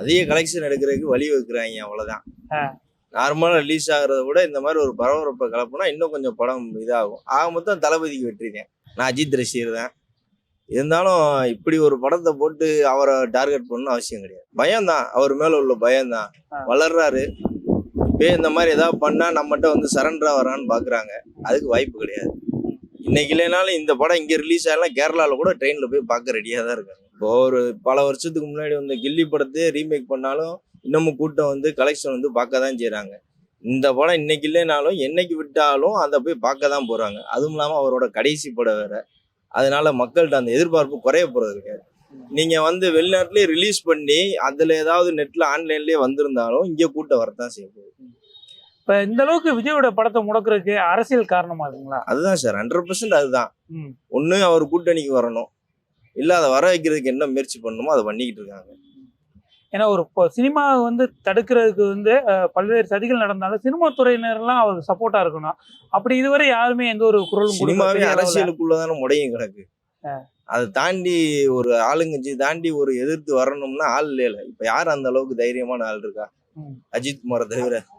அதிக கலெக்ஷன் எடுக்கிறதுக்கு வழி வைக்கிறாங்க, அவ்வளவுதான். ஆ. நார்மலா ரிலீஸ் ஆகுறத விட இந்த மாதிரி ஒரு பரபரப்பை கலப்புனா இன்னும் கொஞ்சம் படம் இதாகும். ஆக மொத்தம் தளபதிக்கு வெற்றிதான். நான் அஜித் ரசிகர் தான். இருந்தாலும் இப்படி ஒரு படத்தை போட்டு அவரை டார்கெட் பண்ணணும் அவசியம் கிடையாது. பயம்தான், அவர் மேல உள்ள பயம்தான். வளர்றாரு, இப்பயே இந்த மாதிரி ஏதாவது பண்ணா நம்மகிட்ட வந்து சரண்டரா வரான்னு பாக்குறாங்க. அதுக்கு வாய்ப்பு கிடையாது. இன்னைக்கு இல்லைனாலும் இந்த படம் இங்க ரிலீஸ் ஆகலாம், கேரளால கூட ட்ரெயின்ல போய் பார்க்க ரெடியா தான் இருக்காங்க. இப்போ ஒரு பல வருஷத்துக்கு முன்னாடி வந்த கில்லி படத்தையே ரீமேக் பண்ணாலும் இன்னமும் கூட்டம் வந்து கலெக்ஷன் வந்து பார்க்க தான் செய்றாங்க. இந்த படம் இன்னைக்கு இல்லைனாலும் என்னைக்கு விட்டாலும் அதை போய் பார்க்க தான் போறாங்க. அதுவும் இல்லாம அவரோட கடைசி படம் வேற. அதனால மக்கள்கிட்ட அந்த எதிர்பார்ப்பு குறைய போறது கிடையாது. நீங்க வந்து வெளிநாட்டிலேயே ரிலீஸ் பண்ணி அதுல ஏதாவது நெட்ல ஆன்லைன்லயே வந்திருந்தாலும் இங்க கூட்டம் வரத்தான் செய்ய போகுது. இப்ப இந்த அளவுக்கு விஜயோட படத்தை முடக்குறதுக்கு அரசியல் காரணமா இருக்குங்களா? அதுதான் சார், 100% அதுதான். ஒண்ணு அவர் கூட்டணிக்கு வரணும், இல்ல அதை வர வைக்கிறதுக்கு என்ன முயற்சி பண்ணணுமோ அதை பண்ணிக்கிட்டு இருக்காங்க. ஏன்னா ஒரு சினிமா வந்து தடுக்கிறதுக்கு வந்து பல்வேறு சதிகள் நடந்தாலும் சினிமா துறையினர்லாம் அவருக்கு சப்போர்ட்டா இருக்கணும். அப்படி இதுவரை யாருமே எந்த ஒரு குரலும் சினிமாவே அரசியலுக்குள்ளதான முடையும் கிடக்கு. அதை தாண்டி ஒரு ஆளுங்கட்சி தாண்டி ஒரு எதிர்த்து வரணும்னா ஆள் இல்ல. இப்ப யார் அந்த அளவுக்கு தைரியமான ஆள் இருக்கா? அஜித் குமாரை தவிர.